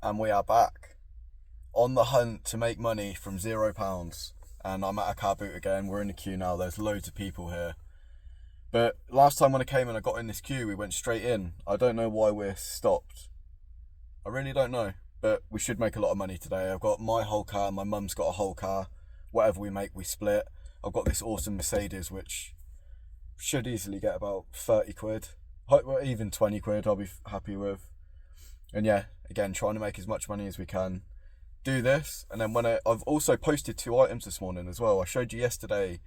and we are back on the hunt to make money from £0. And I'm at a car boot again. We're in the queue now. There's loads of people here. But last time when I came and I got in this queue, we went straight in. I don't know why we're stopped. I really don't know. But we should make a lot of money today. I've got my whole car. My mum's got a whole car. Whatever we make, we split. I've got this awesome Mercedes, which should easily get about 30 quid. Even 20 quid I'll be happy with. And yeah, again, trying to make as much money as we can. Do this, and then I've also posted 2 items this morning as well. I showed you yesterday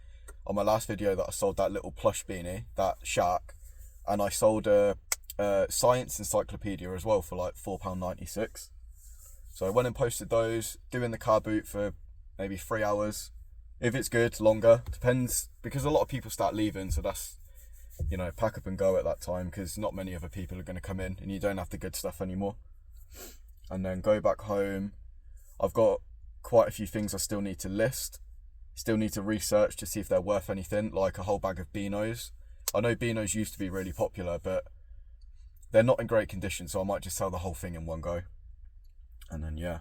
on my last video that I sold that little plush beanie, that shark, and I sold a science encyclopedia as well for like £4.96. So I went and posted those, doing the car boot for maybe 3 hours. If it's good, longer, depends, because a lot of people start leaving, so that's, you know, pack up and go at that time, because not many other people are going to come in and you don't have the good stuff anymore. And then go back home. I've got quite a few things I still need to list, still need to research to see if they're worth anything, like a whole bag of Beanos. I know Beanos used to be really popular, but they're not in great condition, so I might just sell the whole thing in one go. And then yeah,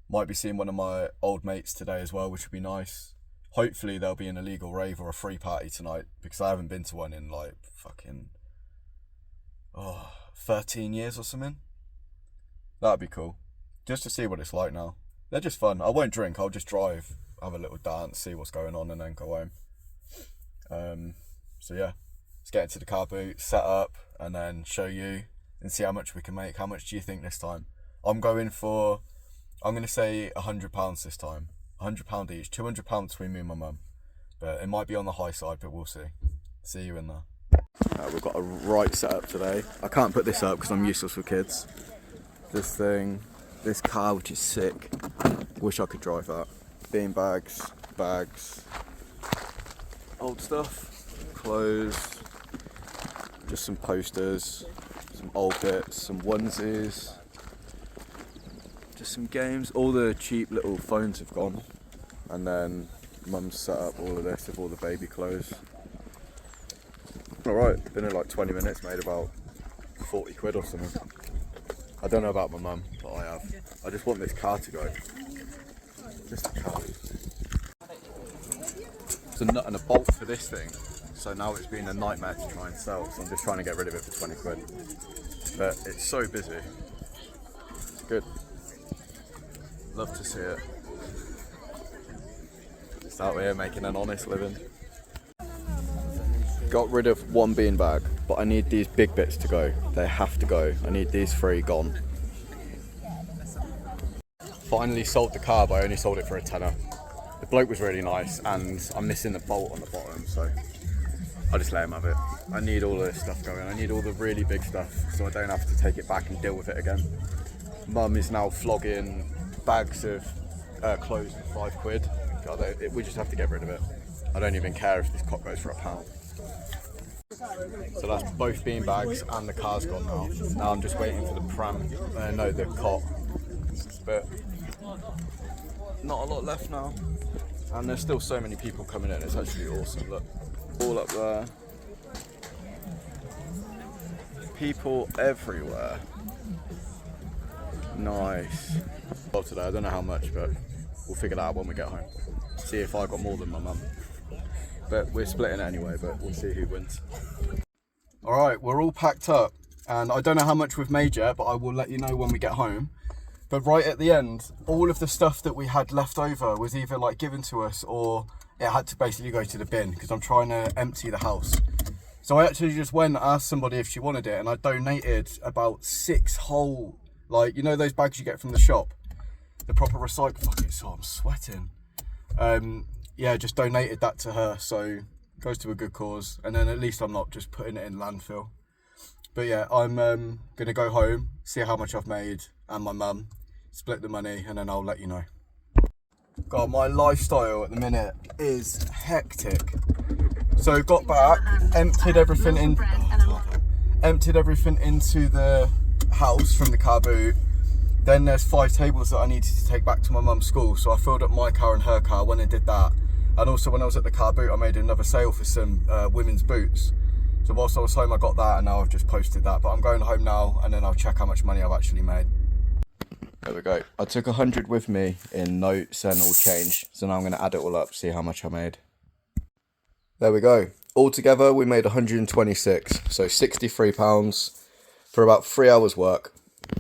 might be seeing one of my old mates today as well, which would be nice. Hopefully there'll be an illegal rave or a free party tonight, because I haven't been to one in like fucking 13 years or something. That'd be cool. Just to see what it's like now. They're just fun. I won't drink, I'll just drive, have a little dance, see what's going on, and then go home. So yeah, let's get into the car boot, set up, and then show you and see how much we can make. How much do you think this time? I'm going to say £100 this time. £100 each, £200 between me and my mum. But it might be on the high side, but we'll see. See you in there. We've got a right setup today. I can't put this up because I'm useless with kids. This thing. This car, which is sick. Wish I could drive that. Bean bags, old stuff, clothes, just some posters, some old bits, some onesies, just some games. All the cheap little phones have gone, and then mum's set up all of this with all the baby clothes. Alright, been in like 20 minutes, made about 40 quid or something. I don't know about my mum, but I have. I just want this car to go. Just the car. It's a nut and a bolt for this thing, so now it's been a nightmare to try and sell, so I'm just trying to get rid of it for 20 quid. But it's so busy. It's good. Love to see it. Just out here making an honest living. Got rid of one bean bag, but I need these big bits to go. They have to go. I need these 3 gone. Finally sold the car, but I only sold it for a tenner. The bloke was really nice, and I'm missing the bolt on the bottom, so I'll just let him have it. I need all of this stuff going. I need all the really big stuff, so I don't have to take it back and deal with it again. Mum is now flogging bags of clothes for 5 quid. God, we just have to get rid of it. I don't even care if this cot goes for £1. So that's both bean bags and the car's gone now. Now I'm just waiting for the pram, the cot. But not a lot left now. And there's still so many people coming in, it's actually awesome. Look, all up there. People everywhere. Nice. Well, today, I don't know how much, but we'll figure that out when we get home. See if I got more than my mum. But we're splitting it anyway, but we'll see who wins. Alright, we're all packed up, and I don't know how much we've made yet, but I will let you know when we get home. But right at the end, all of the stuff that we had left over was either like given to us, or it had to basically go to the bin, because I'm trying to empty the house. So I actually just went and asked somebody if she wanted it, and I donated about 6 whole, like, you know those bags you get from the shop? The proper recycle, fuck it, so I'm sweating. Yeah, just donated that to her, so it goes to a good cause, and then at least I'm not just putting it in landfill. But yeah, I'm gonna go home, see how much I've made, and my mum, split the money, and then I'll let you know. God, my lifestyle at the minute is hectic. So got back, emptied everything into the house from the car boot. Then there's 5 tables that I needed to take back to my mum's school, so I filled up my car and her car, went and did that. And also when I was at the car boot, I made another sale for some women's boots. So whilst I was home, I got that, and now I've just posted that. But I'm going home now, and then I'll check how much money I've actually made. There we go. I took 100 with me in notes and all change. So now I'm going to add it all up, see how much I made. There we go. Altogether, we made 126. So £63 for about 3 hours work.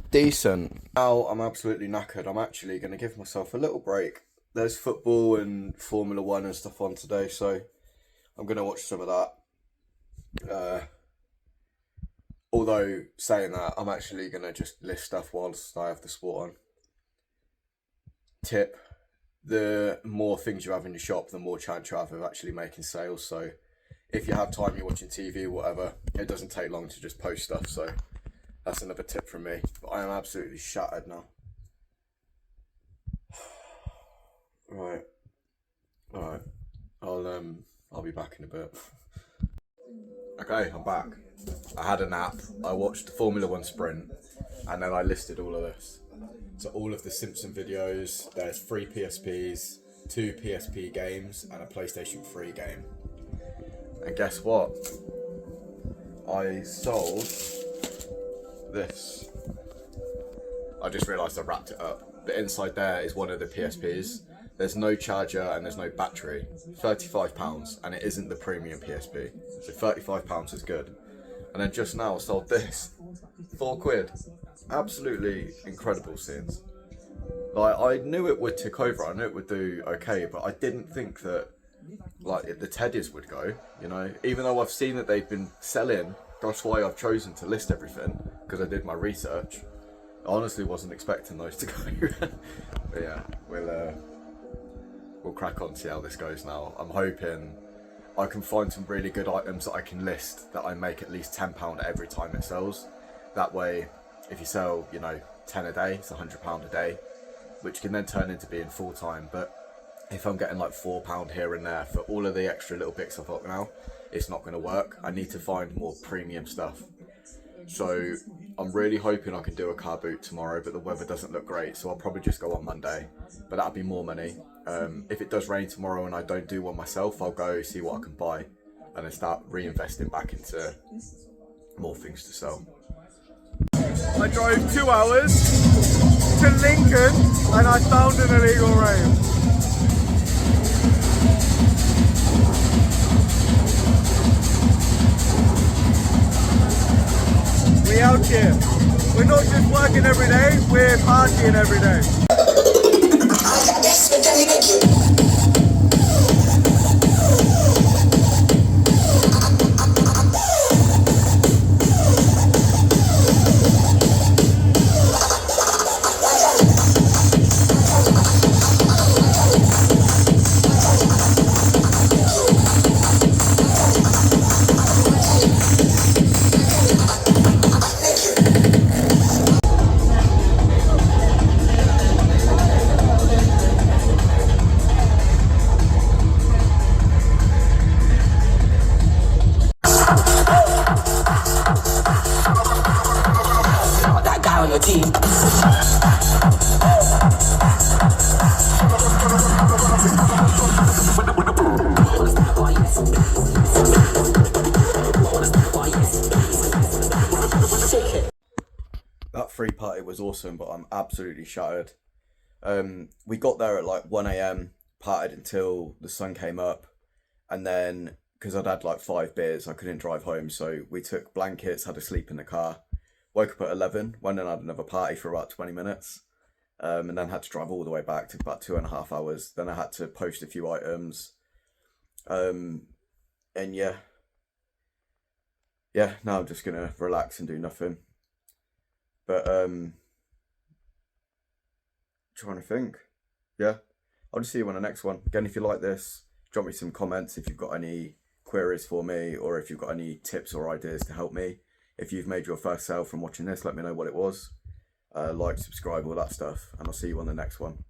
Decent. Now I'm absolutely knackered. I'm actually going to give myself a little break. There's football and Formula 1 and stuff on today, so I'm going to watch some of that. Although, saying that, I'm actually going to just list stuff whilst I have the sport on. Tip, the more things you have in your shop, the more chance you have of actually making sales. So if you have time, you're watching TV or whatever, it doesn't take long to just post stuff. So that's another tip from me. But I am absolutely shattered now. Right. Alright. I'll be back in a bit. Okay, I'm back. I had a nap, I watched the Formula 1 sprint, and then I listed all of this. So all of the Simpson videos, there's 3 PSPs, 2 PSP games, and a PlayStation 3 game. And guess what? I sold this. I just realised I wrapped it up. The inside there is one of the PSPs. There's no charger and there's no battery. £35, and it isn't the premium PSP. So £35 is good. And then just now I sold this. £4. Absolutely incredible scenes. Like, I knew it would tick over, I knew it would do okay, but I didn't think that, like, the teddies would go, you know? Even though I've seen that they've been selling, that's why I've chosen to list everything, because I did my research. I honestly wasn't expecting those to go. But yeah, we'll crack on, see how this goes now. I'm hoping I can find some really good items that I can list that I make at least £10 every time it sells. That way, if you sell, you know, 10 a day, it's £100 a day, which can then turn into being full time. But if I'm getting like £4 here and there for all of the extra little bits I've got now, it's not going to work. I need to find more premium stuff. So I'm really hoping I can do a car boot tomorrow, but the weather doesn't look great, so I'll probably just go on Monday. But that'll be more money. If it does rain tomorrow and I don't do one myself, I'll go see what I can buy and then start reinvesting back into more things to sell. I drove 2 hours to Lincoln and I found an illegal rave. We out here. We're not just working every day, we're partying every day. That free party was awesome, but I'm absolutely shattered. We got there at like 1 AM, partied until the sun came up, and then because I'd had like 5 beers, I couldn't drive home, so we took blankets, had a sleep in the car, woke up at 11, went and had another party for about 20 minutes, and then had to drive all the way back, took about 2.5 hours. Then I had to post a few items, and yeah, now I'm just gonna relax and do nothing. But trying to think. Yeah, I'll just see you on the next one. Again, if you like this, drop me some comments if you've got any queries for me, or if you've got any tips or ideas to help me. If you've made your first sale from watching this, let me know what it was. Like, subscribe, all that stuff, and I'll see you on the next one.